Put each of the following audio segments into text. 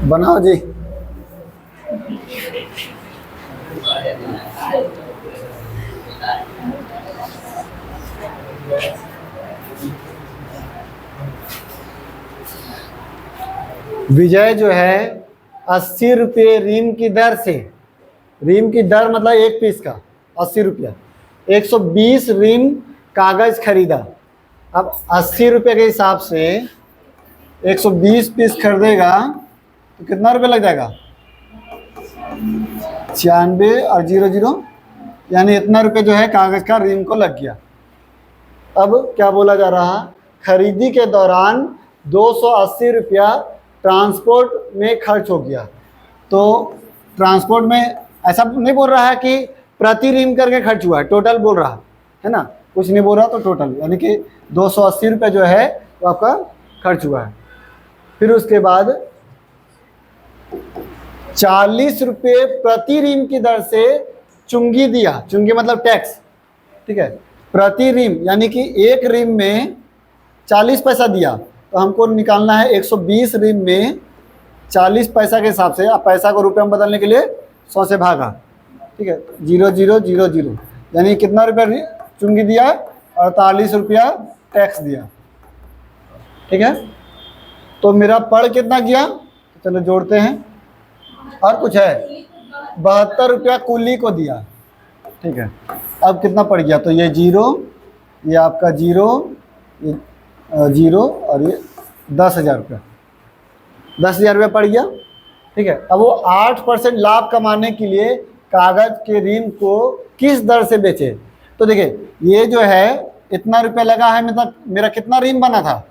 बनाओ जी। विजय जो है 80 रुपये रीम की दर से, रीम की दर मतलब एक पीस का 80 रुपया, 120 रीम कागज खरीदा। अब 80 रुपये के हिसाब से 120 पीस खरीदेगा तो कितना रुपये लग जाएगा? 96 और 00, यानी इतना रुपये जो है कागज का रीम को लग गया। अब क्या बोला जा रहा है? खरीदी के दौरान 280 रुपया ट्रांसपोर्ट में खर्च हो गया। तो ट्रांसपोर्ट में ऐसा नहीं बोल रहा है कि प्रति रीम करके खर्च हुआ है, टोटल बोल रहा है ना, कुछ नहीं बोल रहा। तो टोटल यानी कि 280 रुपये जो है वो आपका खर्च हुआ है। फिर उसके बाद 40 रुपये प्रति रीम की दर से चुंगी दिया। चुंगी मतलब टैक्स, ठीक है। प्रति रीम यानी कि एक रीम में 40 पैसा दिया, तो हमको निकालना है 120 रीम में 40 पैसा के हिसाब से। अब पैसा को रुपये में बदलने के लिए 100 से भागा, ठीक है। 0000 यानी कितना रुपया चुंगी दिया? 48 रुपया टैक्स दिया, ठीक है। तो मेरा पड़ कितना गया? तो चलो जोड़ते हैं। और कुछ है? 72 रुपया कुली को दिया, ठीक है। अब कितना पड़ गया? तो ये 0, ये आपका 0, ये 0 और ये 10,000 रुपया, 10,000 रुपया पड़ गया, ठीक है। अब वो 8% लाभ कमाने के लिए कागज के रीम को किस दर से बेचे? तो देखिए ये जो है इतना रुपया लगा है, मतलब मेरा कितना रीम बना था?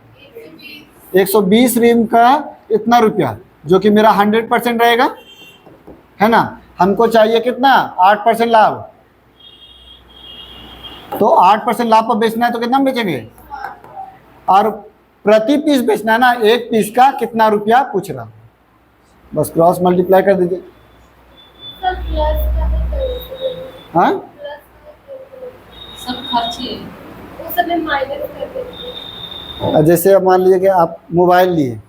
120 रीम का इतना रुपया, जो कि मेरा 100% रहेगा, है ना। हमको चाहिए कितना? 8% लाभ। तो 8% लाभ पर बेचना है तो कितना बेचेंगे? और प्रति पीस बेचना है ना, एक पीस का कितना रुपया पूछ रहा। बस क्रॉस मल्टीप्लाई कर दीजिए। हाँ सब खर्चे वो सब में माइनस कर देते। जैसे अब मान लीजिए कि आप मोबाइल लिए,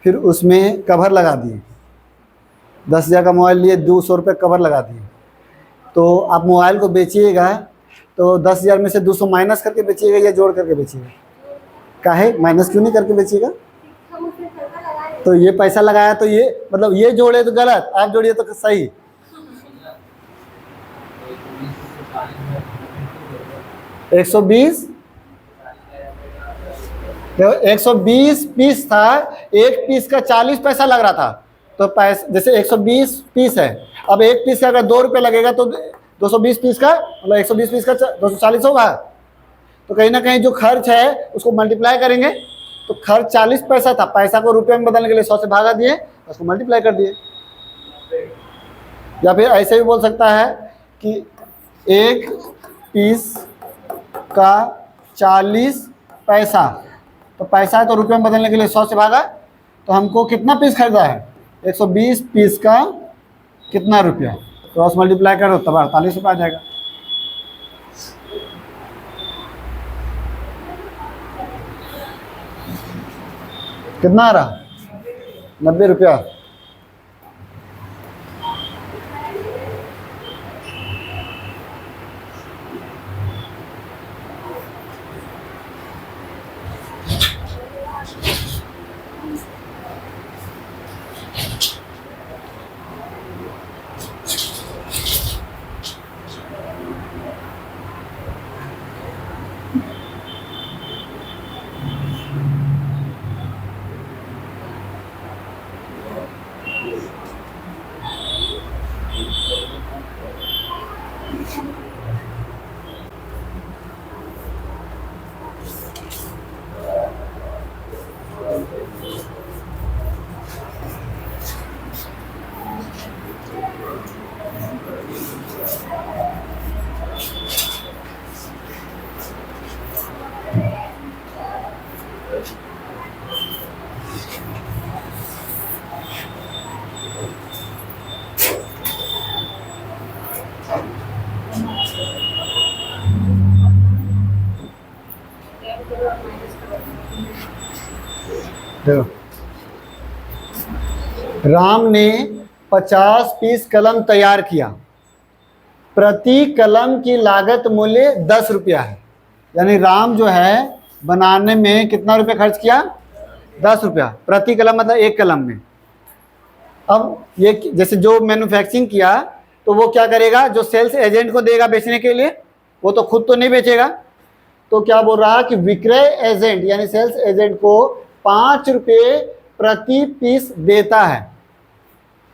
फिर उसमें कवर लगा दिए, 10,000 का मोबाइल लिए, 200 रुपये कवर लगा दिए। तो आप मोबाइल को बेचिएगा तो 10,000 में से 200 माइनस करके बेचिएगा या जोड़ करके बेचिएगा? काहे माइनस क्यों नहीं करके बेचिएगा? तो ये पैसा लगाया तो ये मतलब ये जोड़े तो गलत, आप जोड़िए तो सही। एक 120 पीस था, एक पीस का 40 पैसा लग रहा था। तो पैसा जैसे 120 पीस है, अब एक पीस का अगर 2 रुपये लगेगा तो 220 पीस का मतलब 120 पीस का 240 होगा। तो कहीं ना कहीं जो खर्च है उसको मल्टीप्लाई करेंगे। तो खर्च 40 पैसा था, पैसा को रुपये में बदलने के लिए 100 से भागा दिए, उसको मल्टीप्लाई कर दिए। या फिर ऐसे भी बोल सकता है कि एक पीस का 40 पैसा, तो पैसा है तो रुपये में बदलने के लिए 100 से भागा। तो हमको कितना पीस खरीदा है? 120 पीस का कितना रुपया? क्रॉस मल्टीप्लाई करो तब 48 रुपये आ जाएगा। कितना आ रहा? 90 रुपया। देखो, राम ने 50 पीस कलम तैयार किया, प्रति कलम की लागत मूल्य 10 रुपया है। यानी राम जो है बनाने में कितना रुपया खर्च किया? 10 रुपया प्रति कलम, मतलब एक कलम में। अब ये जैसे जो मैन्युफैक्चरिंग किया तो वो क्या करेगा? जो सेल्स एजेंट को देगा बेचने के लिए, वो तो खुद तो नहीं बेचेगा। तो क्या बोल रहा है कि विक्रय एजेंट यानी सेल्स एजेंट को 5 रुपये प्रति पीस देता है।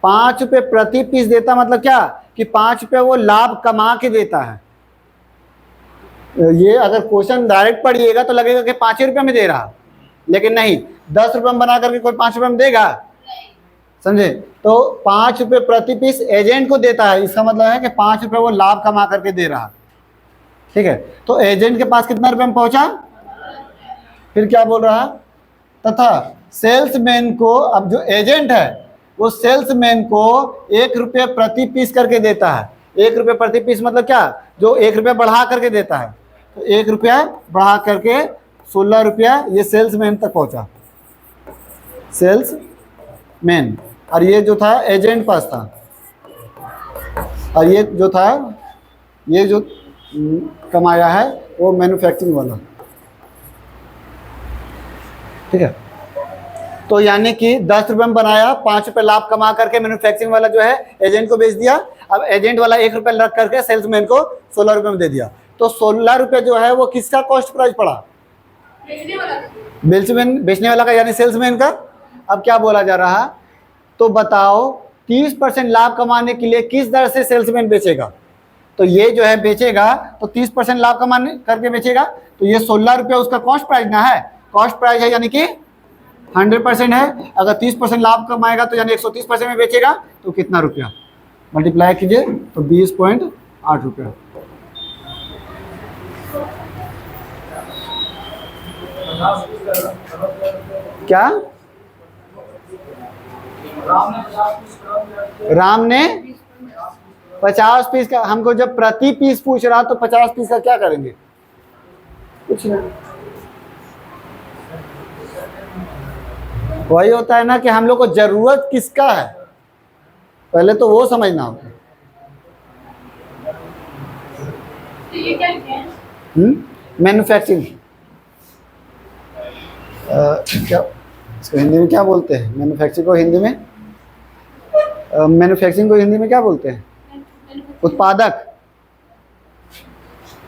5 रुपये प्रति पीस देता मतलब क्या? कि 5 रुपये वो लाभ कमा के देता है। ये अगर क्वेश्चन डायरेक्ट पढ़िएगा तो लगेगा कि 5 रुपये में दे रहा, लेकिन नहीं, 10 रुपये में बना करके कोई 5 रुपये में देगा? समझे? तो 5 रुपये प्रति पीस एजेंट को देता है, इसका मतलब है कि 5 रुपये वो लाभ कमा करके दे रहा। ठीक है, तो एजेंट के पास कितना रुपये में पहुंचा? फिर क्या बोल रहा? तथा सेल्समैन को, अब जो एजेंट है वो सेल्समैन को 1 रुपये प्रति पीस करके देता है। 1 रुपये प्रति पीस मतलब क्या? जो 1 रुपया बढ़ा करके देता है। तो 1 रुपया बढ़ा करके 16 रुपया ये सेल्समैन तक पहुंचा, सेल्समैन। और ये जो था एजेंट पास था, और ये जो था, ये जो कमाया है वो मैन्युफैक्चरिंग वाला। ठीक है, तो यानी कि 10 रुपये में बनाया, 5 रुपये लाभ कमा करके मैन्युफैक्चरिंग वाला जो है एजेंट को बेच दिया। अब एजेंट वाला 1 रुपये रख करके सेल्समैन को 16 रुपये में दे दिया। तो 16 रुपये जो है वो किसका कॉस्ट प्राइस पड़ा? बेचने वाला का, यानी सेल्समैन का। अब क्या बोला जा रहा? तो बताओ 30% लाभ कमाने के लिए किस दर से सेल्समैन बेचेगा? तो ये जो है बेचेगा तो 30% लाभ कमाने करके बेचेगा, तो ये 16 रुपये उसका कॉस्ट प्राइस ना है, कॉस्ट प्राइस है, यानी कि 100% है। अगर 30% लाभ कमाएगा तो यानी 130% में बेचेगा, तो कितना रुपया? मल्टीप्लाई कीजिए तो 20.8 रुपया। क्या? राम ने 50 पीस का, हमको जब प्रति पीस पूछ रहा तो 50 पीस का क्या करेंगे? कुछ नहीं, वही होता है ना कि हम लोग को जरूरत किसका है, पहले तो वो समझना होता है। ये क्या है? मैन्युफैक्चरिंग, क्या इसको हिंदी में क्या बोलते हैं? मैन्युफैक्चरिंग को हिंदी में, मैन्युफैक्चरिंग को हिंदी में क्या बोलते हैं? उत्पादक।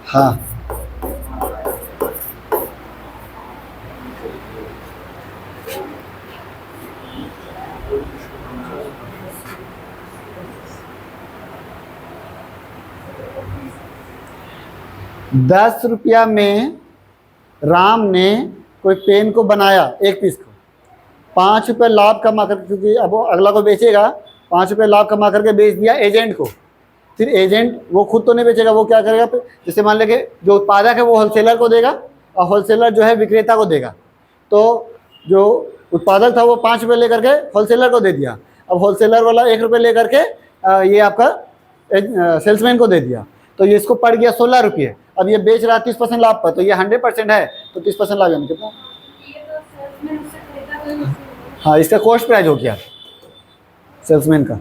हाँ, दस रुपया में राम ने कोई पेन को बनाया, एक पीस को, 5 रुपये लाभ कमा कर, क्योंकि अब वो अगला को बेचेगा, 5 रुपये लाभ कमा करके बेच दिया एजेंट को। फिर एजेंट वो खुद तो नहीं बेचेगा, वो क्या करेगा? जैसे मान लें जो उत्पादक है वो होलसेलर को देगा और होलसेलर जो है विक्रेता को देगा। तो जो उत्पादक था वो 5 रुपये लेकर के होलसेलर को दे दिया, अब होलसेलर वाला 1 रुपये लेकर के ये आपका सेल्समैन को दे दिया, तो ये इसको पड़ गया 16 रुपये। अब ये बेच रहा है 30% लाभ पर, तो ये 100% है, तो 30% लाभ यानी कितना? हाँ, इसका कॉस्ट प्राइस हो गया सेल्समैन का।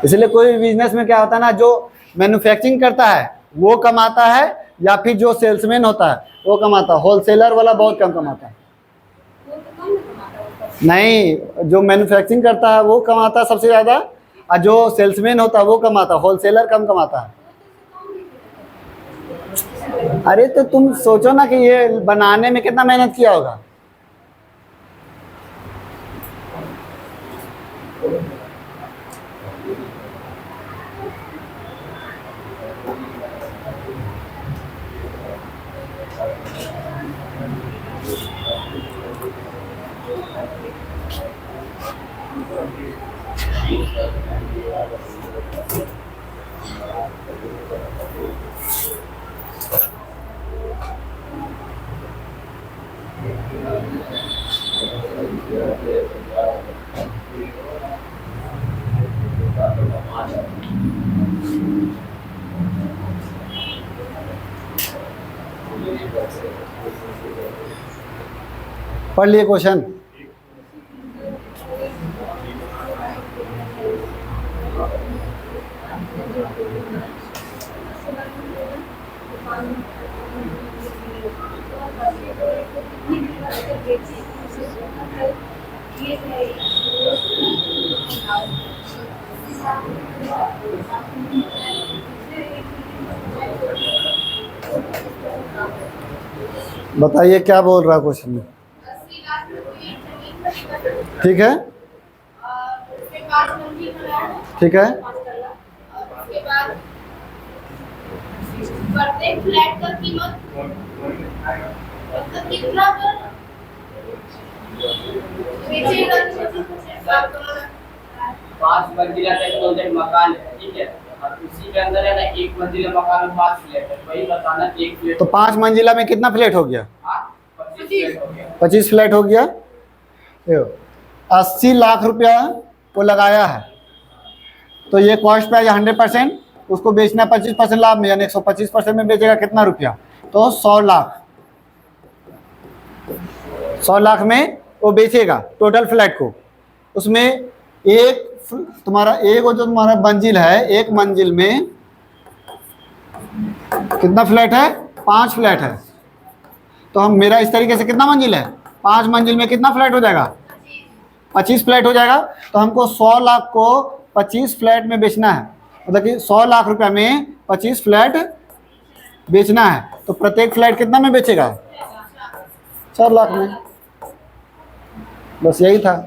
इसलिए कोई बिजनेस में क्या होता है ना, जो मैन्युफैक्चरिंग करता है वो कमाता है, या फिर जो सेल्समैन होता है वो कमाता है। होलसेलर वाला बहुत कम कमाता है। नहीं, जो मैन्युफैक्चरिंग करता है वो कमाता है सबसे ज़्यादा, और जो सेल्समैन होता है वो कमाता है, होलसेलर कम कमाता है। अरे तो तुम सोचो ना कि ये बनाने में कितना मेहनत किया होगा। पढ़ लिए क्वेश्चन? बताइए क्या बोल रहा है क्वेश्चन में? 80 लाख रुपए जमीन खरीदा। ठीक है, उसके बाद मंजिल बनाया। ठीक है, और उसके बाद प्रत्येक फ्लैट का कीमत मतलब कितना पर बेचेगा, 5 मंजिला का प्रोजेक्ट मकान है, ठीक है, और उसी के अंदर है ना 1 मंजिला मकान में 5 फ्लैट है, वही बताना 1 फ्लैट तो 5 मंजिला में कितना फ्लैट हो गया? 25 फ्लैट हो गया। 25 फ्लैट हो गया। 80 लाख रुपया वो लगाया है, तो ये कॉस्ट प्राइस 100%, उसको बेचना 25% लाभ में, यानी 125% में बेचेगा कितना रुपया? तो 100 लाख। 100 लाख में वो बेचेगा टोटल फ्लैट को। उसमें एक तुम्हारा एक जो तुम्हारा मंजिल है, एक मंजिल में कितना फ्लैट है? 5 फ्लैट है। तो हम मेरा इस तरीके से कितना मंजिल है? 5 मंजिल में कितना फ्लैट हो जाएगा? 25 फ्लैट हो जाएगा। तो हमको 100 लाख को 25 फ्लैट में बेचना है, मतलब कि 100 लाख रुपया में 25 फ्लैट बेचना है। तो प्रत्येक फ्लैट कितना में बेचेगा? 4 लाख में। बस यही था।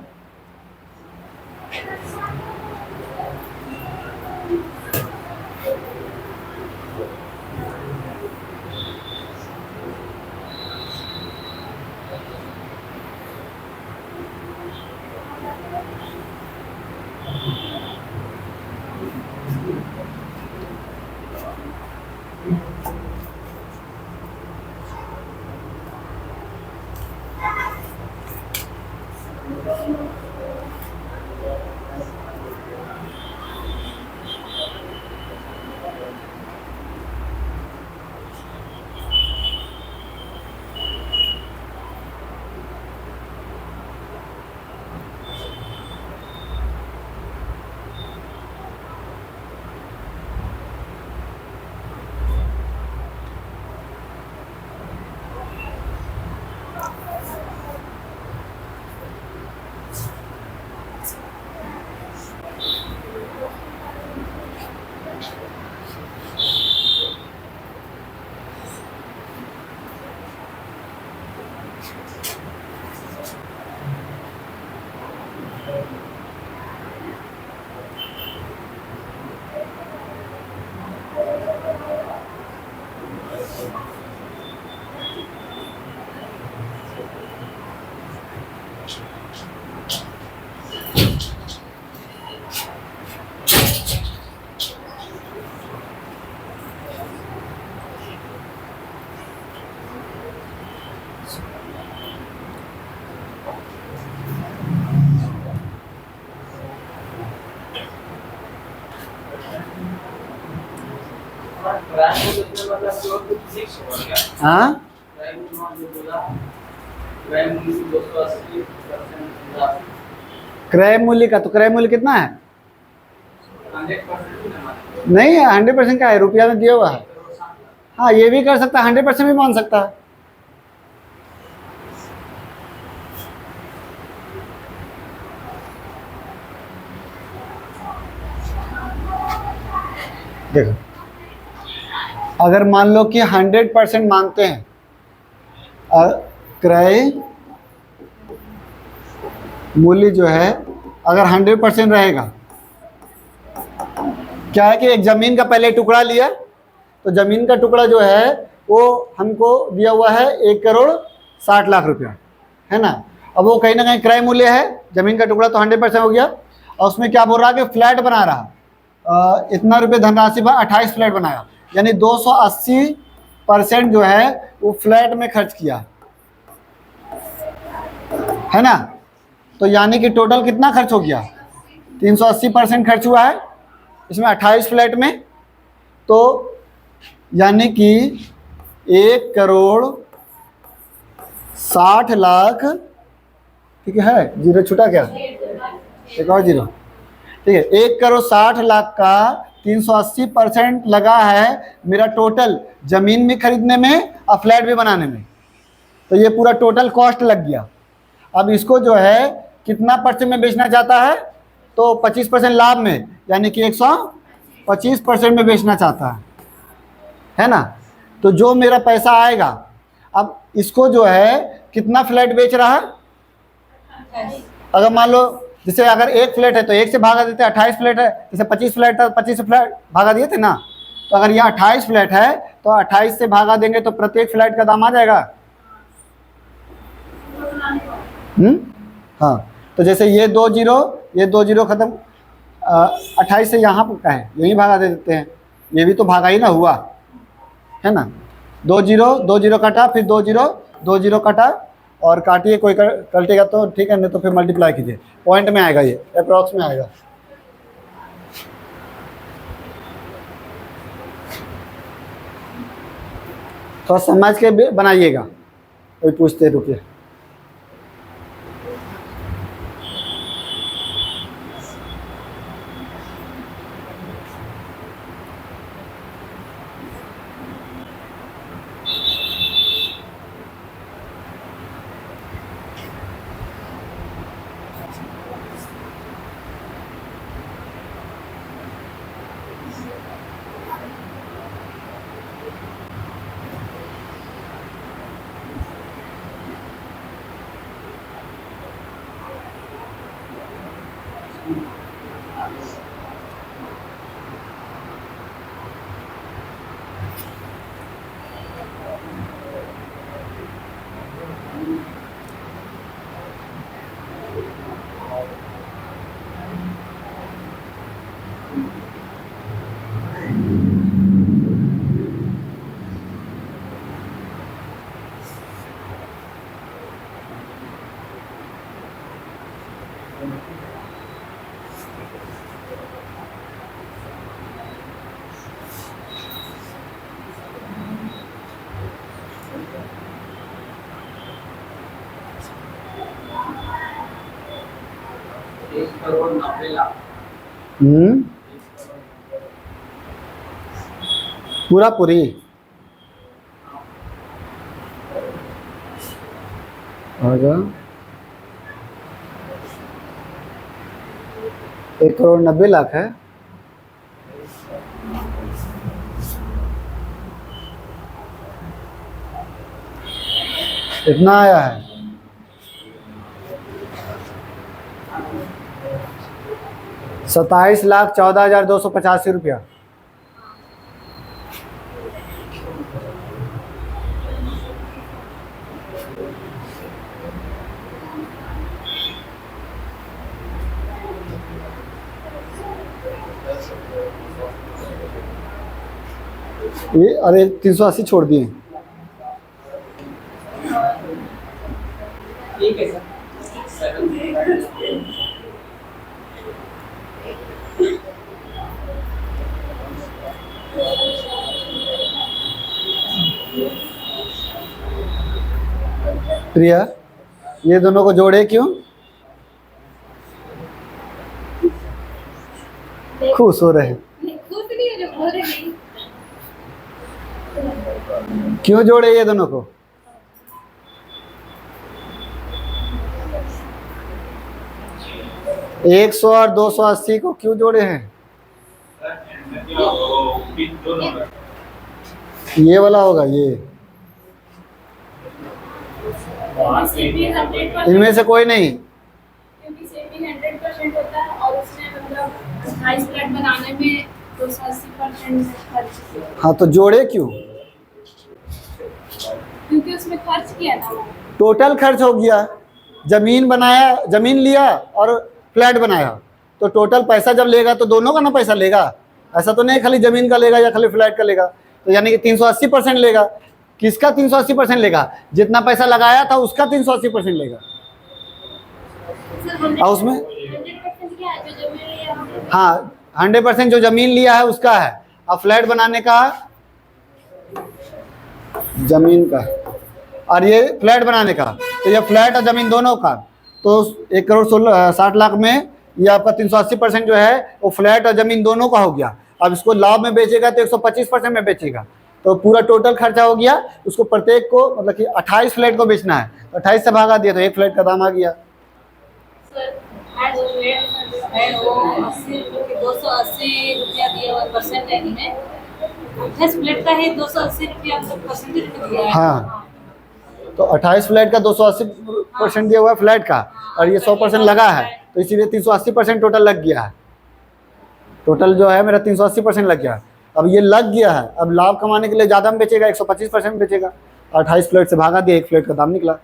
हाँ, क्रय मूल्य का, तो क्रय मूल्य कितना है? नहीं, 100% का है, रुपया में दिया हुआ है। हाँ, ये भी कर सकता है, 100% भी मान सकता है। देखो, अगर मान लो कि 100% मानते हैं, क्रय मूल्य जो है अगर 100% रहेगा, क्या है कि एक ज़मीन का पहले टुकड़ा लिया, तो ज़मीन का टुकड़ा जो है वो हमको दिया हुआ है 1,60,00,000 रुपया, है ना। अब वो कहीं ना कहीं क्रय मूल्य है, ज़मीन का टुकड़ा तो 100% हो गया। और उसमें क्या बोल रहा है कि फ्लैट बना रहा, इतना रुपये धनराशि पर 28 फ्लैट बनाया, यानी 280% जो है वो फ्लैट में खर्च किया, है ना। तो यानी कि टोटल कितना खर्च हो गया? 380% खर्च हुआ है इसमें 28 फ्लैट में। तो यानी कि 1,60,00,000 ठीक है, जीरो छूटा क्या, एक और जीरो, ठीक है। 1,60,00,000 का 380% लगा है मेरा टोटल जमीन भी खरीदने में और फ्लैट भी बनाने में, तो ये पूरा टोटल कॉस्ट लग गया। अब इसको जो है कितना % में बेचना चाहता है, तो 25% लाभ में, यानी कि 125% में बेचना चाहता है ना। तो जो मेरा पैसा आएगा, अब इसको जो है कितना फ्लैट बेच रहा है, अगर मान लो जैसे अगर एक फ्लैट है तो एक से भागा देते, 28 फ्लैट है, जैसे 25 फ्लैट है 25 से फ्लैट भागा दिए थे ना। तो अगर यह 28 फ्लैट है तो 28 से भागा देंगे तो प्रत्येक फ्लैट का दाम आ जाएगा। हाँ, तो जैसे ये 2 जीरो खत्म, 28 से यहाँ पर का है, यही भागा दे देते हैं, ये भी तो भागा ही ना हुआ है ना। 2 जीरो कटा, फिर 2 जीरो कटा, और काटिए, कोई कटेगा तो ठीक है, नहीं तो फिर मल्टीप्लाई कीजिए, पॉइंट में आएगा, ये अप्रॉक्स में आएगा। तो समझ के बनाइएगा, कोई पूछते रुकिए। पूरा पूरी आगा 1,90,00,000 है। इतना आया है, ₹27,14,285। ये अरे 380 छोड़ दिए। ठीक है सर। प्रिया, ये दोनों को जोड़े क्यों, खुश हो रहे हैं, खुश नहीं है, जो बोल रहे नहीं। क्यों जोड़े ये दोनों को, एक 100 और 280 को क्यों जोड़े हैं। ये वाला होगा, ये इनमें से कोई नहीं, क्योंकि सेविंग 100% होता है और उसमें मतलब 28 फ्लैट बनाने में 280% खर्च किया। हाँ तो जोड़े क्यों, क्योंकि उसमें खर्च किया ना वो। टोटल खर्च हो गया, जमीन बनाया, जमीन लिया और फ्लैट बनाया, तो टोटल पैसा जब लेगा तो दोनों का ना पैसा लेगा, ऐसा तो नहीं खाली जमीन का लेगा या खाली फ्लैट का लेगा। तो यानी कि 380% लेगा। किसका 380% लेगा, जितना पैसा लगाया था उसका 380% लेगा। और उसमें 100% क्या है, जो जमीन लिया हमने। हाँ 100% जो जमीन लिया है उसका है, और फ्लैट बनाने का जमीन का, और ये फ्लैट बनाने का, तो ये फ्लैट और जमीन दोनों का। तो 1,60,00,000 में ये आपका 380% जो है वो फ्लैट और ज़मीन दोनों का हो गया। अब इसको लाभ में बेचेगा तो 125% में बेचेगा, तो पूरा टोटल खर्चा हो गया। उसको प्रत्येक को मतलब कि 28 फ्लैट को बेचना है, तो 28 से भागा दिया तो एक फ्लैट का दाम आ गया। सर जो रेट है वो 280 रुपया दिया हुआ परसेंटेज में, 28 प्लेट का है 280 रुपया परसेंटेज में दिया है। हाँ, तो 28 फ्लैट का 280% दिया हुआ है फ्लैट का, और ये 100% लगा है, तो इसीलिए 380% टोटल लग गया है। टोटल जो है मेरा 380% लग गया है। अब ये लग गया है, अब लाभ कमाने के लिए ज़्यादा में बेचेगा, 125% बेचेगा। 28 फ्लैट से भागा दिया, एक फ्लैट का दाम निकला।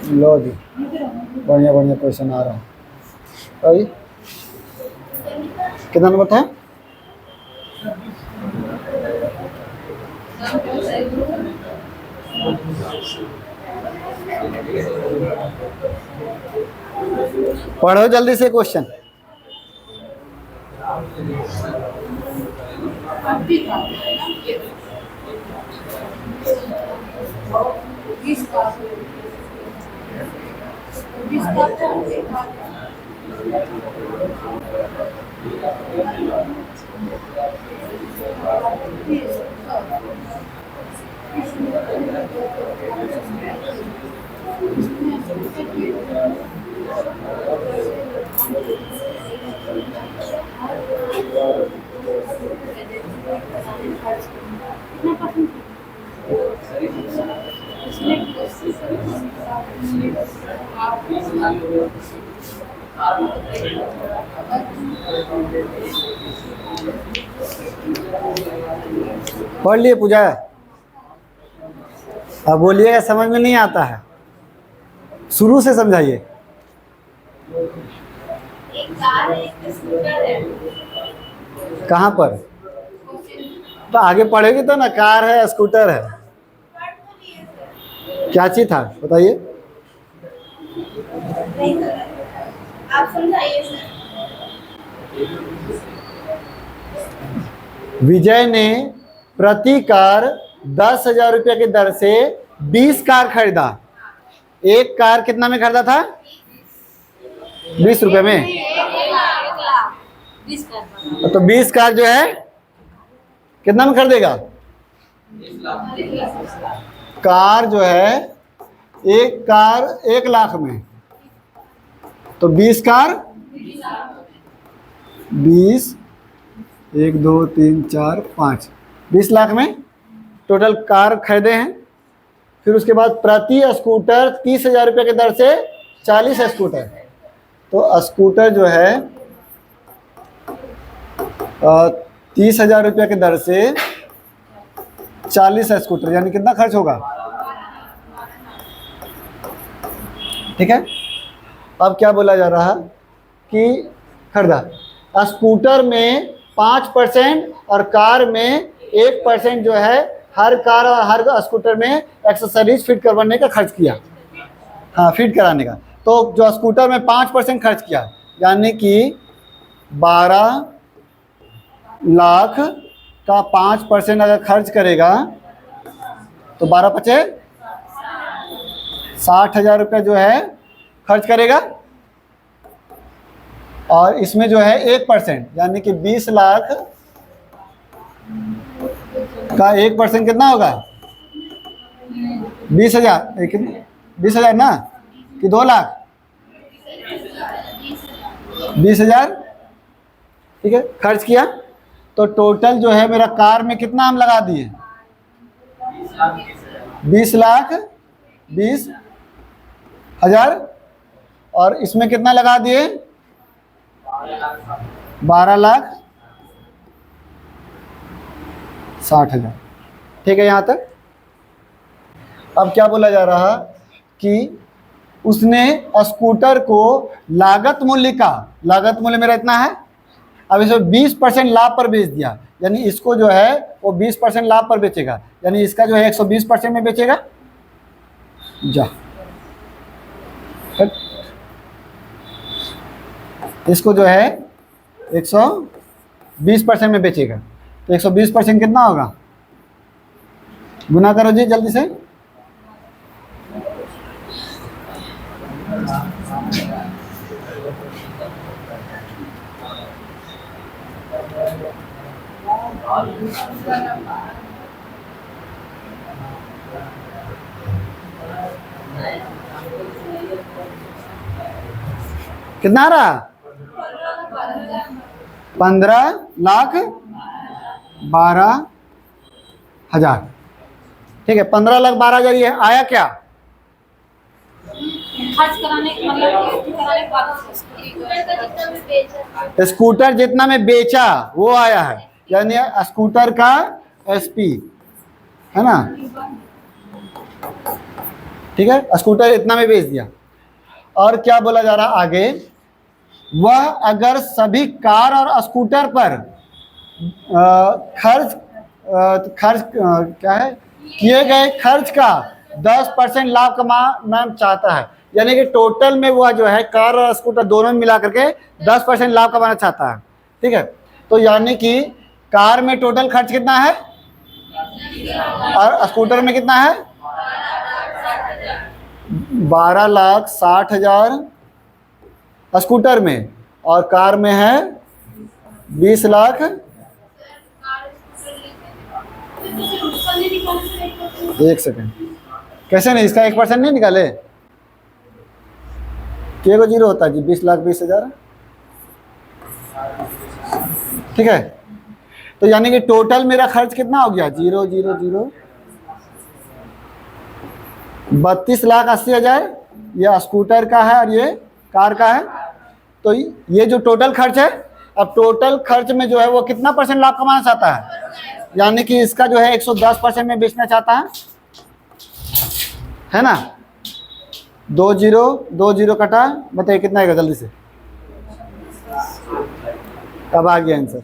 लो जी, बढ़िया बढ़िया क्वेश्चन आ रहा है। अभी कितना नंबर था? पढ़ो जल्दी से क्वेश्चन। पढ़ लिए पूजा? अब बोलिएगा समझ में नहीं आता है, शुरू से समझाइए। एक कार है, एक स्कूटर है। कहाँ पर? तो आगे पढ़ेगी तो ना, कार है स्कूटर है, क्या चीज था बताइए। आप समझाइए सर। विजय ने प्रति कार 10,000 रुपये की दर से 20 कार खरीदा। एक कार कितना में खरीदा था? 20 रुपये में। 20 कार। तो 20 कार जो है कितना में खरीदेगा? कार जो है एक कार 1 लाख में, तो 20 कार 20, 1 2 3 4 5, 20 लाख में टोटल कार खरीदे हैं। फिर उसके बाद प्रति स्कूटर 30,000 रुपये की दर से 40 स्कूटर। तो स्कूटर जो है 30,000 रुपये की दर से 40 स्कूटर, यानी कितना खर्च होगा? ठीक है। अब क्या बोला जा रहा कि खरीदा स्कूटर में 5% और कार में 1% जो है हर कार और हर स्कूटर में एक्सेसरीज फिट करवाने का खर्च किया। हाँ, फिट कराने का। तो जो स्कूटर में 5% खर्च किया, यानी कि 12 लाख का 5% अगर खर्च करेगा तो 12 पचे 60,000 रुपये जो है खर्च करेगा। और इसमें जो है 1% यानी कि 20 लाख का 1% कितना होगा? 20,000। 20,000 ना, कि 2 लाख? 20,000। ठीक है, खर्च किया। तो टोटल जो है मेरा कार में कितना हम लगा दिए? 20 लाख 20,000। और इसमें कितना लगा दिए? 12 लाख 60,000। ठीक है, यहाँ तक। अब क्या बोला जा रहा कि उसने स्कूटर को लागत मूल्य मेरा इतना है, अब इसमें 20% लाभ पर बेच दिया, यानी इसको जो है वो 20% लाभ पर बेचेगा, यानी इसका जो है 120% में बेचेगा। जा इसको जो है 120% में बेचेगा, तो 120% कितना होगा? गुना करो जी जल्दी से। कितना आ रहा? 15,12,000। ठीक है, 15,12,000 ये आया क्या? खर्च कराने मतलब कराने के बाद स्कूटर जितना में बेचा वो आया है, यानी स्कूटर का एसपी है ना। ठीक है, स्कूटर इतना में बेच दिया। और क्या बोला जा रहा आगे, वह अगर सभी कार और स्कूटर पर क्या है किए गए खर्च का 10% लाभ कमाना चाहता है, यानी कि टोटल में वह जो है कार और स्कूटर दोनों में मिला करके 10% लाभ कमाना चाहता है। ठीक है, तो यानी कि कार में टोटल खर्च कितना है और स्कूटर में कितना है? 12,60,000 स्कूटर में, और कार में है 20 लाख। एक सेकंड, कैसे नहीं, इसका 1% नहीं निकाले? के को जीरो होता है जी, 20,20,000। ठीक है, तो यानी कि टोटल मेरा खर्च कितना हो गया? 0 0 0 32,80,000 ये स्कूटर का है और ये कार का है। तो ये जो टोटल खर्च है, अब टोटल खर्च में जो है वो कितना % लाभ कमाना चाहता है, यानी कि इसका जो है 110% में बेचना चाहता है ना। 2 0 कटा, बताइए कितना आएगा जल्दी से। अब आ गया आंसर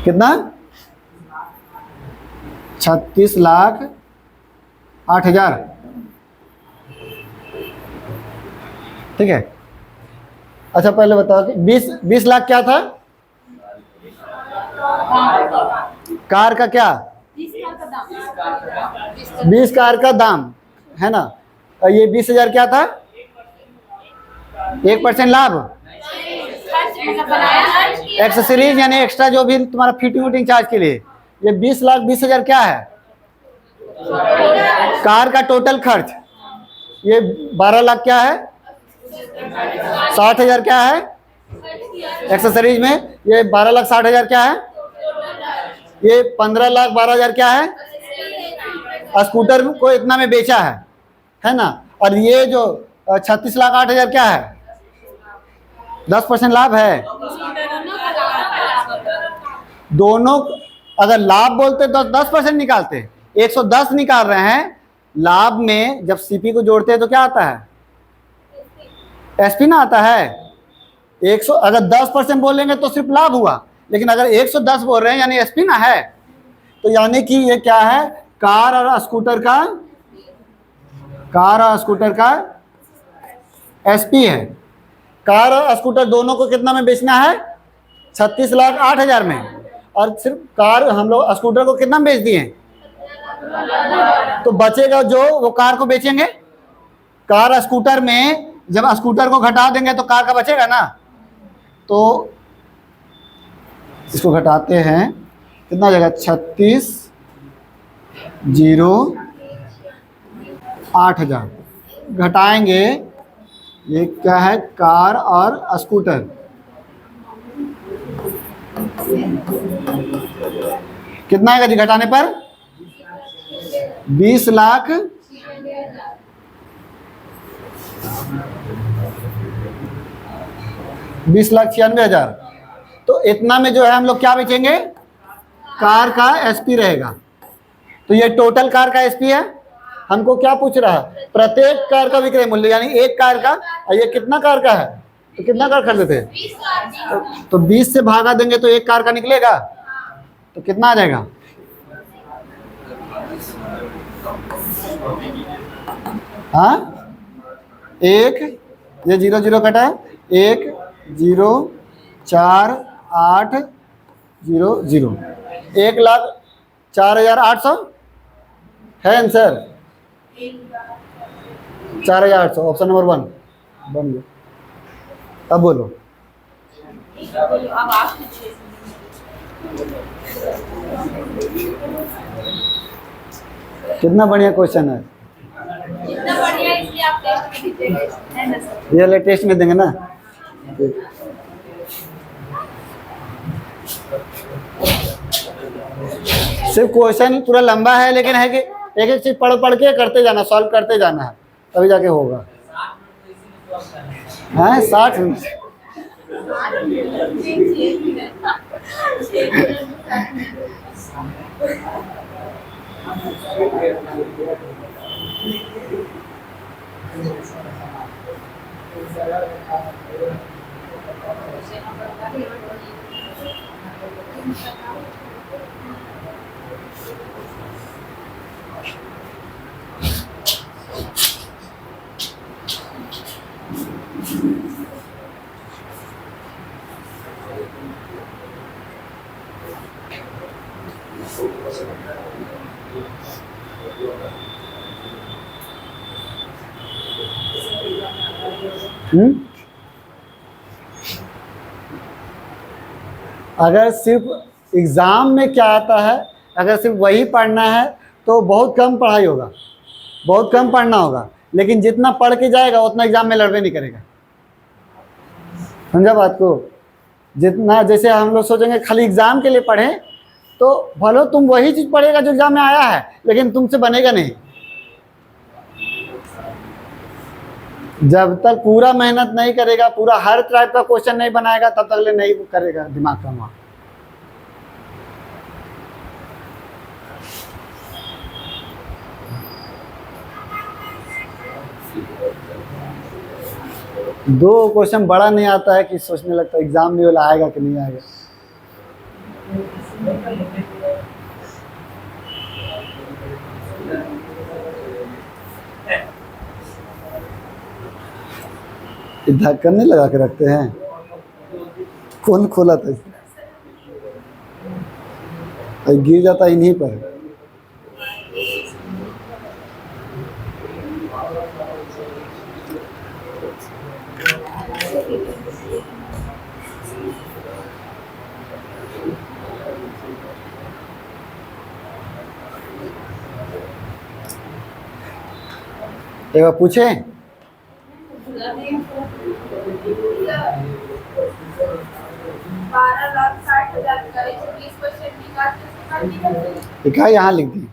कितना? 36,08,000। ठीक है, अच्छा पहले बताओ कि 20 लाख क्या था? कार का क्या? 20 कार का दाम है ना। और ये 20,000 क्या था? 1% लाभ, एक्सेसरीज यानी एक्स्ट्रा जो भी तुम्हारा फिटिंग चार्ज के लिए। ये 20,20,000 क्या है? कार का टोटल खर्च। ये 12 लाख क्या है? 60,000 क्या है एक्सेसरीज में? ये 12,60,000 क्या है? ये 15,12,000 क्या है? स्कूटर को इतना में बेचा है ना। और ये जो 36,08,000 क्या है? 10% लाभ है। दोनों अगर लाभ बोलते तो 10% निकालते, 110 निकाल रहे हैं। लाभ में जब सीपी को जोड़ते हैं तो क्या आता है? एसपी ना आता है। 100 अगर 10% बोलेंगे तो सिर्फ लाभ हुआ, लेकिन अगर 110 बोल रहे हैं यानी एसपी ना है। तो यानी कि ये क्या है? कार और स्कूटर का एसपी है। कार और स्कूटर दोनों को कितना में बेचना है? 36,08,000 में। और सिर्फ कार हम लोग स्कूटर को कितना में बेच दिए? तो बचेगा जो वो कार को बेचेंगे। कार स्कूटर में जब स्कूटर को घटा देंगे तो कार का बचेगा ना। तो इसको घटाते हैं, कितना हो जाएगा? 36,08,000 घटाएंगे। ये क्या है? कार और स्कूटर। कितना आएगा जी घटाने पर? 20 लाख 96,000। तो इतना में जो है हम लोग क्या बेचेंगे? कार का एसपी रहेगा। तो ये टोटल कार का एसपी है। हमको क्या पूछ रहा है? प्रत्येक कार का विक्रय मूल्य, यानी एक कार का। और ये कितना कार का है? तो कितना कार खरीदते थे? तो 20 से भागा देंगे तो एक कार का निकलेगा। तो कितना आ जाएगा? हाँ, एक, ये 0 0 कटा, 1 0 4 8 0 0। 1,04,800 है आंसर। 4,800 ऑप्शन नंबर 1 बन गया। अब बोलो। अब आप पूछिए। कितना बढ़िया क्वेश्चन है। इतना बढ़िया इसलिए आप टेस्ट में दीजिएगा, है ना सर? ये वाले टेस्ट में देंगे ना। सिर्फ क्वेश्चन पूरा लंबा है, लेकिन है कि एक एक चीज पढ़ पढ़ के करते जाना, सॉल्व करते जाना है, तभी जाके होगा। हैं 60 मिनट। अगर सिर्फ एग्ज़ाम में क्या आता है, अगर सिर्फ वही पढ़ना है तो बहुत कम पढ़ाई होगा, बहुत कम पढ़ना होगा, लेकिन जितना पढ़ के जाएगा उतना एग्ज़ाम में लड़बे नहीं करेगा। समझा बात को? जितना, जैसे हम लोग सोचेंगे खाली एग्ज़ाम के लिए पढ़ें, तो भले तुम वही चीज़ पढ़ेगा जो एग्ज़ाम में आया है, लेकिन तुमसे बनेगा नहीं। जब तक पूरा मेहनत नहीं करेगा, पूरा हर टाइप का क्वेश्चन नहीं बनाएगा, तब तक ले नहीं करेगा दिमाग का वहाँ। दो क्वेश्चन बड़ा नहीं आता है कि सोचने लगता है एग्जाम में वाला आएगा कि नहीं आएगा। ढक्कन नहीं लगा के रखते हैं? कौन खोला था? गिर जाता इन्हीं पर। एक बार पूछे? 12,60,000 का 120% निकाल के लिखा है, यहाँ लिख दी।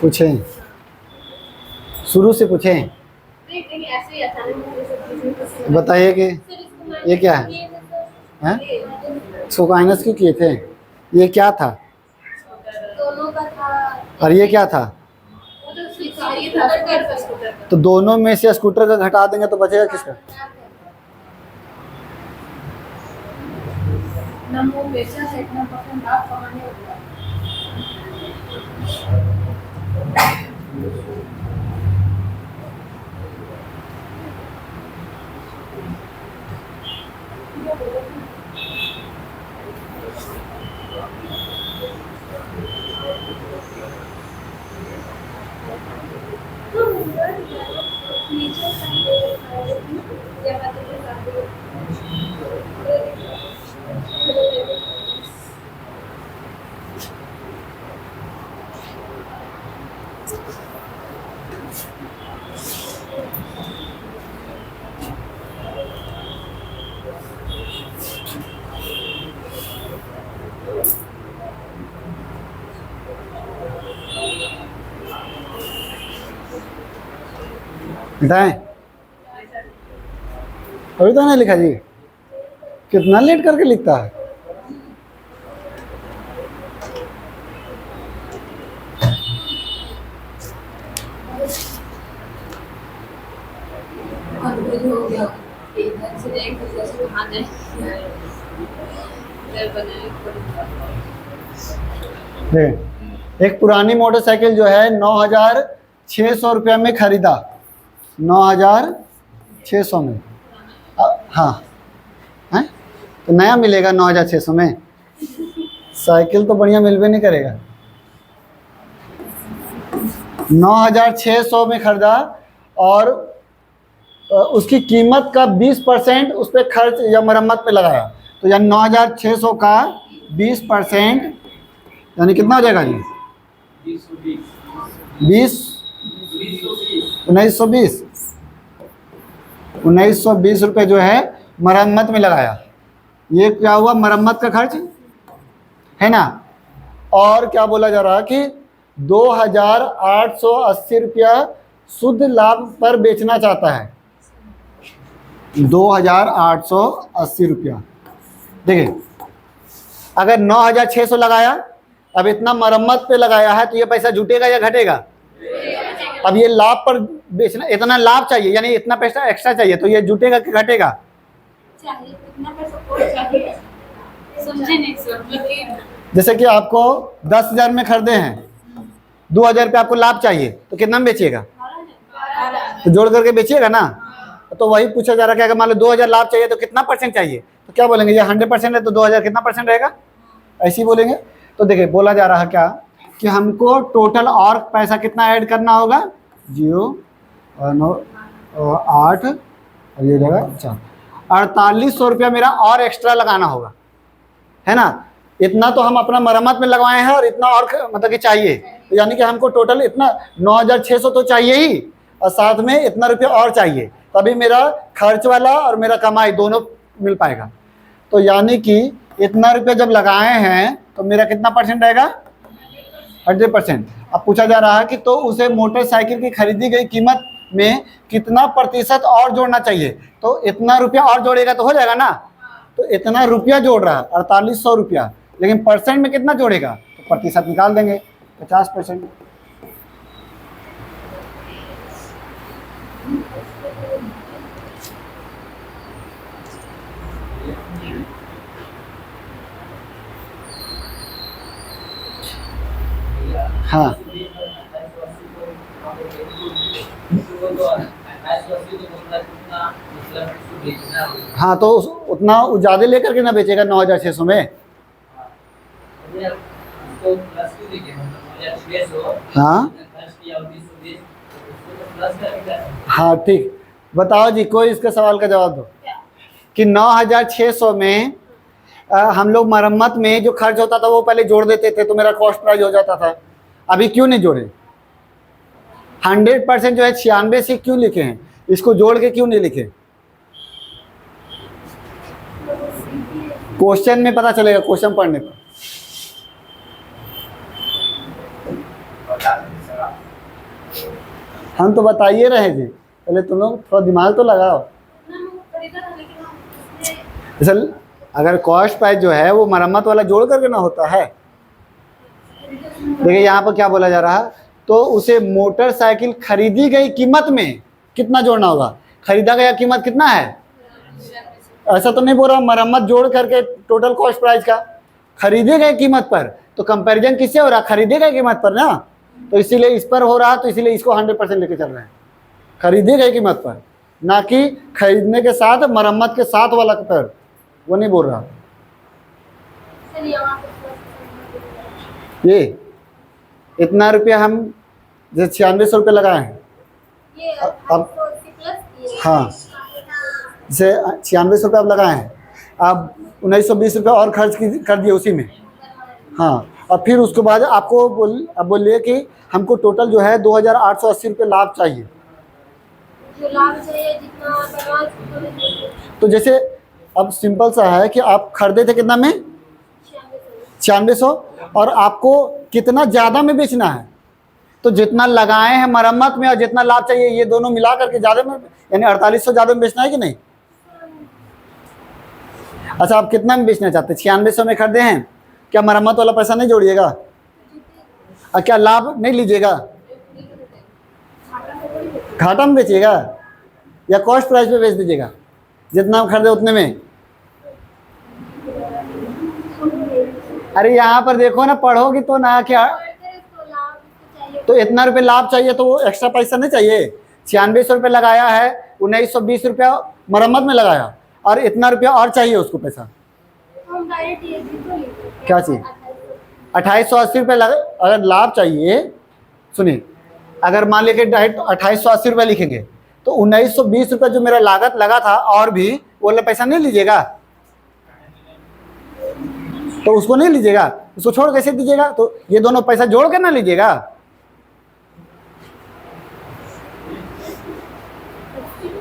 पूछें, शुरू से पूछें। नहीं ऐसे ही अचानक बताइए कि ये क्या है? हैं? इसको माइनस क्यों किए थे? ये क्या था? दोनों का था। और ये क्या था? वो जो स्कूटर का। तो दोनों में से स्कूटर का घटा देंगे तो बचेगा किसका? जितना वो बेचा है इतना परसेंट लाभ कमाने होगा। मिटाएं, अभी तो नहीं लिखा जी, कितना लेट करके लिखता है। कंफ्यूज हो गया इधर से एक दूसरे से कहाँ जाए इधर बनाए पड़ेगा। देख, एक पुरानी मोटरसाइकिल जो है 9,600 रुपया में खरीदा, 9,600 में। हाँ हैं, तो नया मिलेगा 9,600 में, साइकिल तो बढ़िया मिलबे नहीं करेगा। 9,600 में खरीदा और उसकी कीमत का 20% उस पर खर्च या मरम्मत पे लगाया, तो यानी 9,600 का 20% यानी कितना हो जाएगा जी? 20 1920 1920 रुपये जो है मरम्मत में लगाया। ये क्या हुआ? मरम्मत का खर्च है ना। और क्या बोला जा रहा है कि 2,880 रुपया शुद्ध लाभ पर बेचना चाहता है, 2,880 रुपया। देखिए, अगर 9,600 लगाया, अब इतना मरम्मत पे लगाया है, तो ये पैसा जुटेगा या घटेगा? अब ये लाभ पर बेचना, इतना लाभ चाहिए यानी इतना पैसा एक्स्ट्रा चाहिए, तो ये जुटेगा कि घटेगा? चाहिए इतना पैसा और चाहिए, समझे नहीं सर? मतलब कि जैसे कि आपको 10,000 में खरीदे हैं, 2,000 रुपये आपको लाभ चाहिए, तो कितना में बेचिएगा? तो जोड़ करके बेचिएगा ना। तो वही पूछा जा रहा है कि अगर मान लो 2,000 लाभ चाहिए तो कितना परसेंट चाहिए, तो क्या बोलेंगे? ये 100% है तो 2,000 कितना परसेंट रहेगा? ऐसे ही बोलेंगे। तो देखिए, बोला जा रहा है क्या कि हमको टोटल और पैसा कितना ऐड करना होगा? 0 और 9 और 8 और ये जगह 4, 4,800 रुपया मेरा और एक्स्ट्रा लगाना होगा, है ना। इतना तो हम अपना मरम्मत में लगवाए हैं और इतना और मतलब कि चाहिए, तो यानी कि हमको टोटल इतना 9,600 तो चाहिए ही, और साथ में इतना रुपया और चाहिए, तभी मेरा खर्च वाला और मेरा कमाई दोनों मिल पाएगा। तो यानी कि इतना रुपया जब लगाए हैं तो मेरा कितना परसेंट रहेगा? 100%। अब पूछा जा रहा है कि तो उसे मोटरसाइकिल की खरीदी गई कीमत में कितना प्रतिशत और जोड़ना चाहिए, तो इतना रुपया और जोड़ेगा तो हो जाएगा ना। तो इतना रुपया जोड़ रहा है 4,800 रुपया, लेकिन परसेंट में कितना जोड़ेगा? तो प्रतिशत निकाल देंगे, 50%। हाँ हाँ, तो उतना ज़्यादा लेकर के ना बेचेगा 9,600 में। हाँ हाँ, ठीक। बताओ जी, कोई इसके सवाल का जवाब दो कि 9,600 में हम लोग मरम्मत में जो खर्च होता था वो पहले जोड़ देते थे तो मेरा कॉस्ट प्राइस हो जाता था, अभी क्यों नहीं जोड़े? 100% जो है 96 से क्यों लिखे हैं, इसको जोड़ के क्यों नहीं लिखे? क्वेश्चन में पता चलेगा, क्वेश्चन पढ़ने पर। हम तो बताइए रहे जी, पहले तुम लोग थोड़ा दिमाग तो लगाओ। असल अगर कॉस्ट प्राइस जो है वो मरम्मत वाला जोड़ करके ना होता है। देखिए यहाँ पर क्या बोला जा रहा है, तो उसे मोटरसाइकिल खरीदी गई कीमत में कितना जोड़ना होगा? खरीदा गया कीमत कितना है? ऐसा तो नहीं बोल रहा मरम्मत जोड़ करके टोटल कॉस्ट प्राइस का, खरीदे गए कीमत पर। तो कंपैरिजन किससे हो रहा, खरीदे गए कीमत पर ना, तो इसीलिए इस पर हो रहा, तो इसीलिए इसको 100% लेके चल रहे हैं, खरीदे गए कीमत पर, ना कि खरीदने के साथ मरम्मत के साथ वाला पर, वो नहीं बोल रहा। सर यहाँ पे ये इतना रुपया हम जैसे 9600 रुपये लगाए हैं, ये अब 880 प्लस ये हाँ जैसे 9600 रुपये आप लगाए हैं, आप 1920 रुपये और खर्च कर दिए उसी में। हाँ, और फिर उसके बाद आपको अब बोलिए कि हमको टोटल जो है 2880 रुपये लाभ चाहिए। जो लाभ चाहिए जितना करवा उसको ले लीजिए। तो जैसे अब सिंपल सा है कि आप खरीदे थे कितना में, 9600, और आपको कितना ज़्यादा में बेचना है, तो जितना लगाए हैं मरम्मत में और जितना लाभ चाहिए ये दोनों मिला करके ज़्यादा में, यानी 4800 ज़्यादा में बेचना है कि नहीं। अच्छा, आप कितना में बेचना चाहते हैं, 9600 में खरीदे हैं, क्या मरम्मत वाला पैसा नहीं जोड़िएगा और क्या लाभ नहीं लीजिएगा, घाटा में बेचिएगा या कॉस्ट प्राइस पे बेच दीजिएगा, जितना हम खरीदे उतने में। अरे यहाँ पर देखो ना, पढ़ोगी तो ना क्या, तो लाभ उसको चाहिए। तो इतना रुपये लाभ चाहिए तो वो एक्स्ट्रा पैसा नहीं चाहिए। 9600 रुपये लगाया है, 1920 रुपया मरम्मत में लगाया, और इतना रुपया और चाहिए उसको पैसा, हम डायरेक्ट ये भी तो लेंगे। क्या चाहिए, 2880 रुपये अगर लाभ चाहिए, सुनिए, अगर मान लीजिए डायरेक्ट 2880 रुपये लिखेंगे तो 1920 रुपये जो मेरा लागत लगा था और भी वो वाला पैसा नहीं लीजिएगा, तो उसको नहीं लीजिएगा, उसको छोड़ कैसे दीजिएगा, तो ये दोनों पैसा जोड़ कर ना लीजिएगा।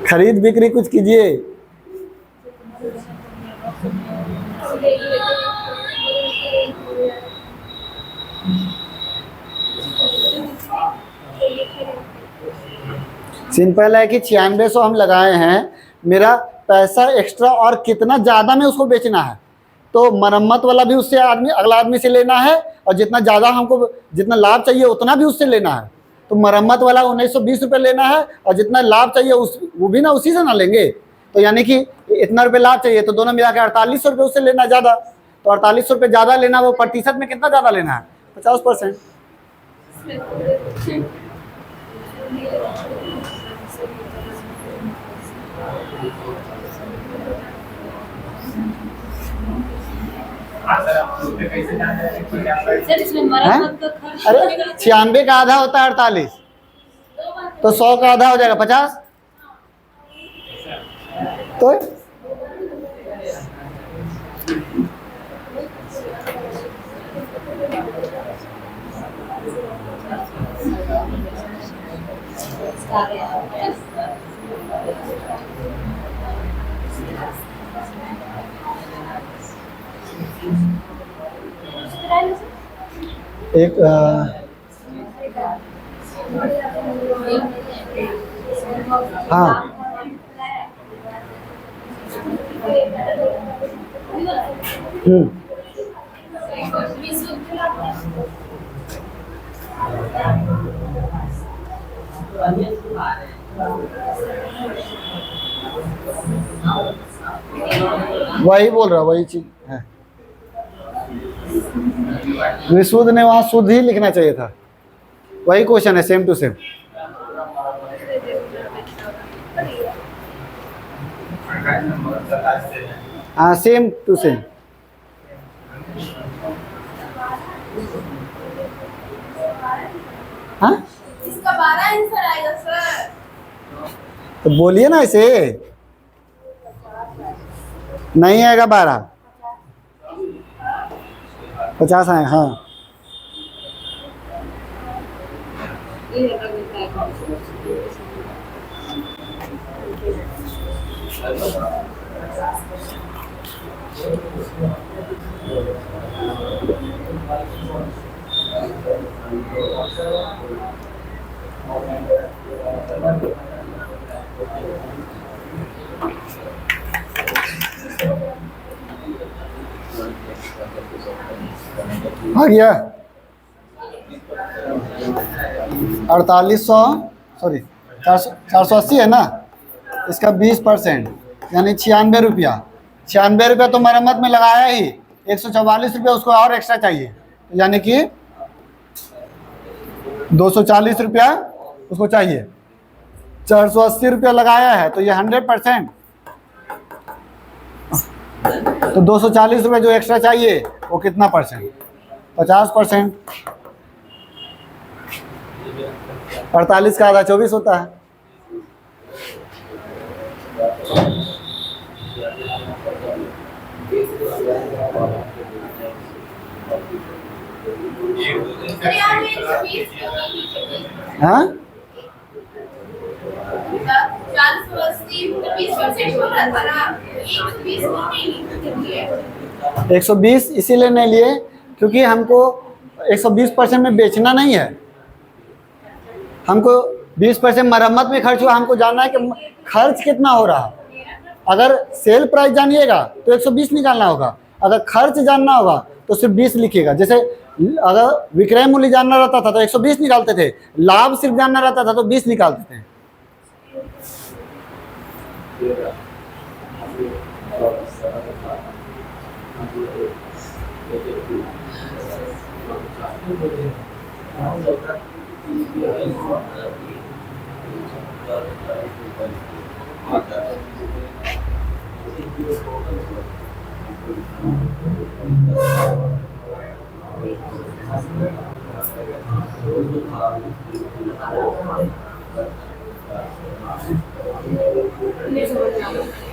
खरीद बिक्री कुछ कीजिए। सिंपल है कि 9600 हम लगाए हैं, मेरा पैसा एक्स्ट्रा और कितना ज़्यादा में उसको बेचना है, तो मरम्मत वाला भी उससे अगला आदमी से लेना है, और जितना ज़्यादा हमको जितना लाभ चाहिए उतना भी उससे लेना है। तो मरम्मत वाला 1920 रुपये लेना है, और जितना लाभ चाहिए वो भी ना उसी से ना लेंगे, तो यानी कि इतना रुपये लाभ चाहिए तो दोनों मिला के 4800 रुपये उससे लेना ज़्यादा, तो 4800 रुपये ज़्यादा लेना, वो प्रतिशत में कितना ज़्यादा लेना है, 50%। सर इसमें मरम्मत का खर्च अरे 96 का आधा होता है 48, तो 100 का आधा हो जाएगा 50, तो एक हाँ वही बोल रहा, वही चीज है। विशुद्ध ने वहां शुद्ध ही लिखना चाहिए था, वही क्वेश्चन है, सेम टू सेम। हाँ, सेम टू सेम। हाँ, इसका 12 आंसर आएगा सर। तो बोलिए ना ऐसे, नहीं आएगा 12, 50 आए। हाँ, आ गया 4800, सॉरी 480 है ना, इसका 20% यानी 96 रुपया, 96 रुपये तो मरम्मत में लगाया ही, 144 रुपये उसको और एक्स्ट्रा चाहिए, यानी कि 240 रुपया उसको चाहिए। 480 रुपया लगाया है तो ये 100%, तो 240 रुपये जो एक्स्ट्रा चाहिए वो कितना परसेंट? 50%। 48 का आधा 24 होता है। अरे यार ये 120 क्यों नहीं लिखे? हाँ 480 20% हो रहा था ना, 120 क्यों नहीं लिखे? 120 इसीलिए नहीं लिए क्योंकि हमको 120% में बेचना नहीं है, हमको 20% मरम्मत में खर्च हुआ, हमको जानना है कि खर्च कितना हो रहा। अगर सेल प्राइस जानिएगा तो 120 निकालना होगा, अगर खर्च जानना होगा तो सिर्फ 20 लिखिएगा। जैसे अगर विक्रय मूल्य जानना रहता था तो 120 निकालते थे, लाभ सिर्फ जानना रहता था तो 20 निकालते थे।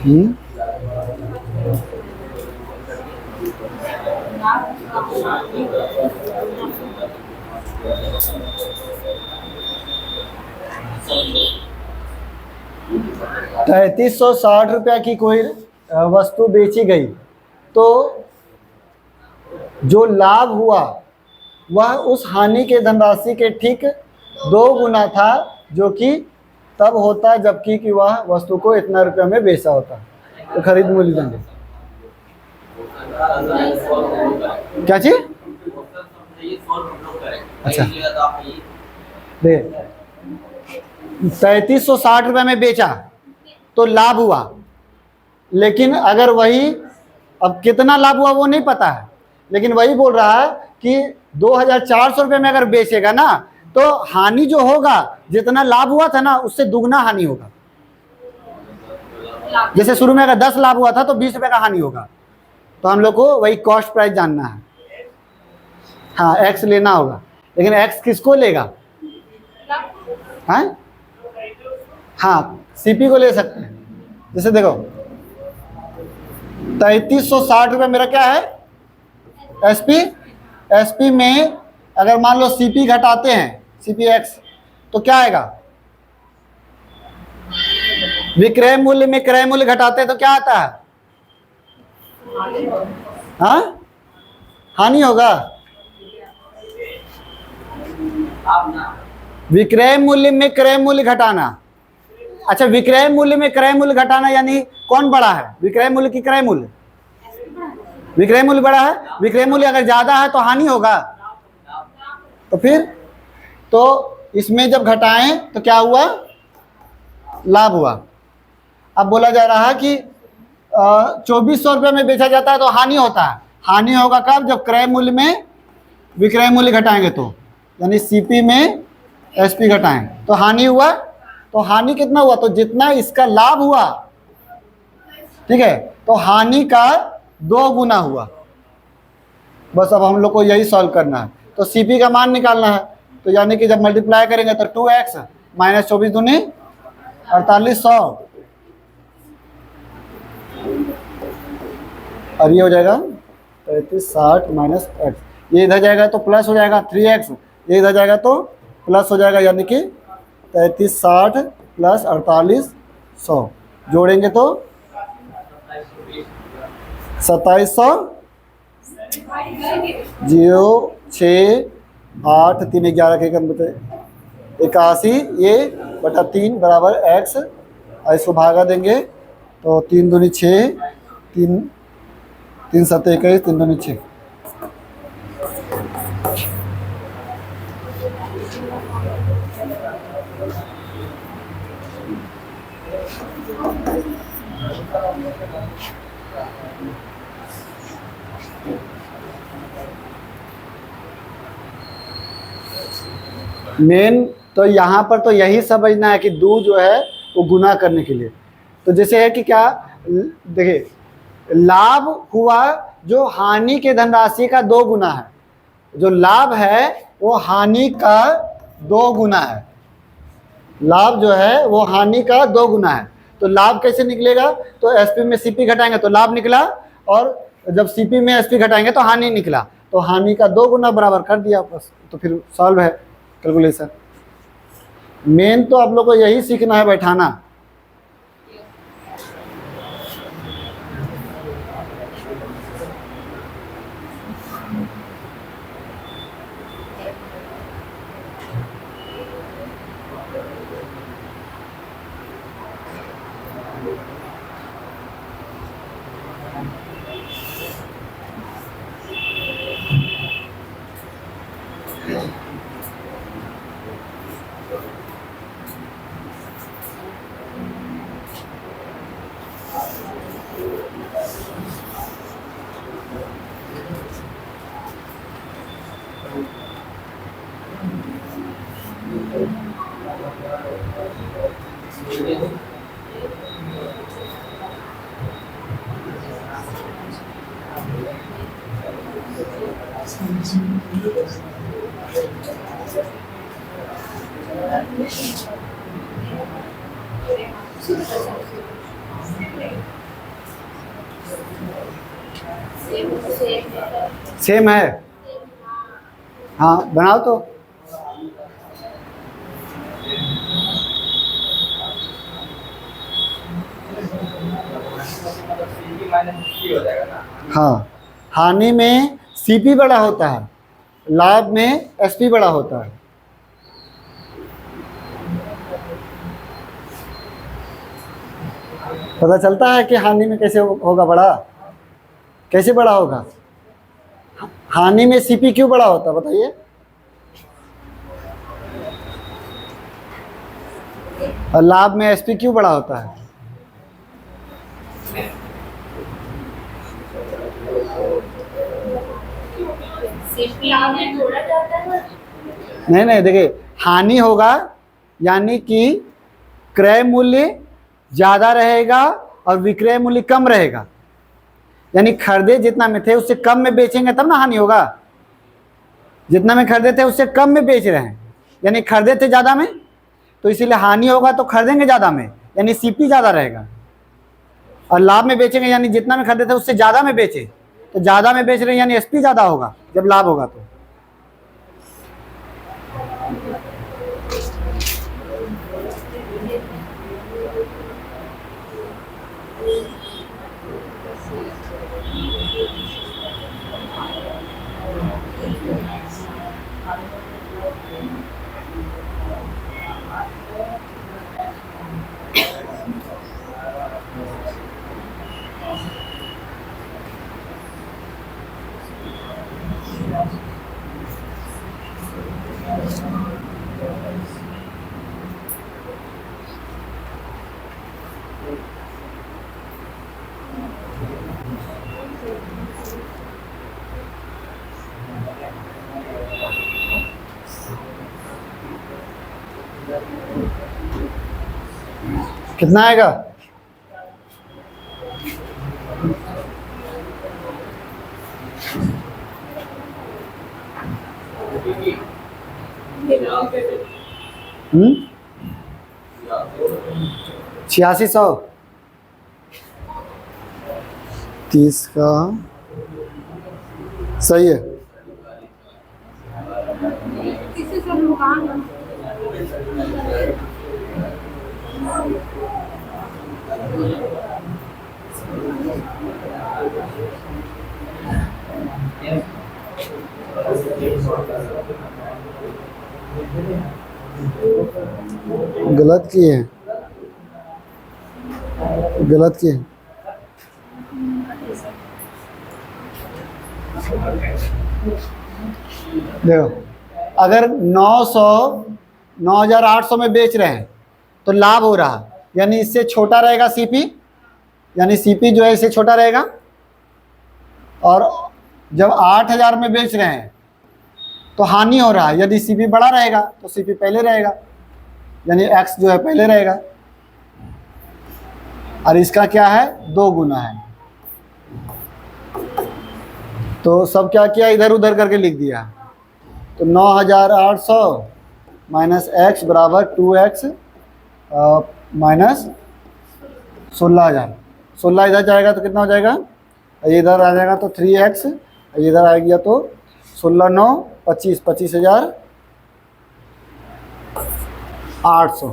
हम्म 3360 रुपया की कोई वस्तु बेची गई तो जो लाभ हुआ वह उस हानि के धनराशि के ठीक 2 गुना था, जो कि तब होता जबकि कि वह वस्तु को इतना रुपया में बेचा होता। तो खरीद मूल्य देंगे क्या चीज? अच्छा दे 3360 रुपये में बेचा तो लाभ हुआ, लेकिन अगर वही अब कितना लाभ हुआ वो नहीं पता है, लेकिन वही बोल रहा है कि 2400 रुपये में अगर बेचेगा ना तो हानि जो होगा, जितना लाभ हुआ था ना उससे दुगना हानि होगा। जैसे शुरू में अगर 10 लाभ हुआ था तो 20 रुपये का हानि होगा। तो हम लोग को वही कॉस्ट प्राइस जानना है। हाँ एक्स लेना होगा, लेकिन एक्स किसको लेगा? हाँ हाँ सीपी को ले सकते हैं। जैसे देखो 3360 रुपये मेरा क्या है? एसपी। एसपी में अगर मान लो सीपी घटाते हैं, सीपी एक्स, तो क्या आएगा? विक्रय मूल्य में क्रय मूल्य घटाते हैं तो क्या आता है? हाँ हानि होगा। विक्रय मूल्य में क्रय मूल्य घटाना। अच्छा विक्रय मूल्य में क्रय मूल्य घटाना यानी कौन बड़ा है? विक्रय मूल्य की क्रय मूल्य? विक्रय मूल्य बड़ा है। विक्रय मूल्य अगर ज्यादा है तो हानि होगा। तो फिर तो इसमें जब घटाएं तो क्या हुआ? लाभ हुआ। अब बोला जा रहा है कि 2400 रुपये में बेचा जाता है तो हानि होता है। हानि होगा कब? जब क्रय मूल्य में विक्रय मूल्य घटाएंगे तो, यानी सीपी में एसपी घटाएं तो हानि हुआ। तो हानि कितना हुआ? तो जितना इसका लाभ हुआ, ठीक है, तो हानि का 2 गुना हुआ। बस अब हम लोग को यही सॉल्व करना है। तो सीपी का मान निकालना है, तो यानी कि जब मल्टीप्लाई करेंगे तो 2x माइनस 24 दूनी 4800, और ये हो जाएगा 3360 माइनस x। ये इधर जाएगा तो प्लस हो जाएगा 3x, ये इधर जाएगा तो प्लस हो जाएगा, यानी कि 3360 प्लस 4800 जोड़ेंगे तो 2700 0 6 8 3 11 के 81 ये बटा 3 बराबर x। इसको भागा देंगे तो 3 दूनी 6, 3 7 21, 3 दूनी 6। मेन तो यहाँ पर तो यही समझना है कि दो जो है वो गुना करने के लिए। तो जैसे है कि क्या, देखिए लाभ हुआ जो हानि के धनराशि का 2 गुना है, जो लाभ है वो हानि का 2 गुना है, लाभ जो है वो हानि का 2 गुना है। तो लाभ कैसे निकलेगा, तो एसपी में सीपी घटाएंगे तो लाभ निकला, और जब सीपी में एसपी घटाएंगे तो हानि निकला, तो हानि का 2 गुना बराबर कर दिया बस, तो फिर सॉल्व है कैलकुलेशन। मेन तो आप लोग को यही सीखना है, बैठाना। सेम है, हाँ बनाओ तो। हो जाएगा ना। हाँ, हानि में सीपी बड़ा होता है, लाभ में एसपी बड़ा होता है। पता चलता है कि हानि में कैसे होगा बड़ा, कैसे बड़ा होगा। हानि में सीपी क्यों बड़ा होता है बताइए। और लाभ में एसपी क्यों बड़ा होता है। नहीं नहीं, देखिए हानि होगा यानी कि क्रय मूल्य ज़्यादा रहेगा और विक्रय मूल्य कम रहेगा, यानी खरीदे जितना में थे उससे कम में बेचेंगे तब ना हानि होगा। जितना में खरीदे थे उससे कम में बेच रहे हैं, यानी खरीदे थे ज़्यादा में, तो इसीलिए हानि होगा तो खरीदेंगे ज़्यादा में, यानी सीपी ज़्यादा रहेगा। और लाभ में बेचेंगे यानी जितना में खरीदे थे उससे ज़्यादा में बेचे, तो ज़्यादा में बेच रहे हैं यानी एसपी ज़्यादा होगा जब लाभ होगा तो। कितना आएगा। हम्म, 8600 30 का सही है। गलत किए हैं, गलत किए हैं। देखो अगर 9800 में बेच रहे हैं तो लाभ हो रहा, यानी इससे छोटा रहेगा सीपी यानी सीपी जो है इससे छोटा रहेगा, और जब 8,000 में बेच रहे हैं तो हानि हो रहा है, यदि सीपी बड़ा रहेगा तो सीपी पहले रहेगा, यानी एक्स जो है पहले रहेगा, और इसका क्या है 2 गुना है। तो सब क्या किया, इधर उधर करके लिख दिया। तो 9,800 माइनस एक्स बराबर 2x माइनस 16,000। 16 इधर जाएगा तो कितना हो जाएगा, ये इधर आ जाएगा तो 3x, इधर आ गया तो 16 9 25, 25,800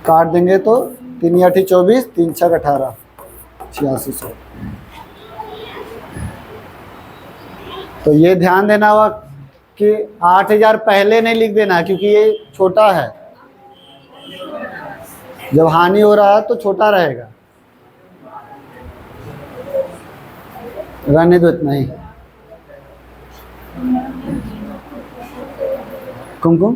काट देंगे तो 3 या 24, 3 6 18, 8600। तो ये ध्यान देना हुआ कि 8,000 पहले नहीं लिख देना, क्योंकि ये छोटा है, जब हानि हो रहा है तो छोटा रहेगा। रहने दो इतना ही। कुमकुम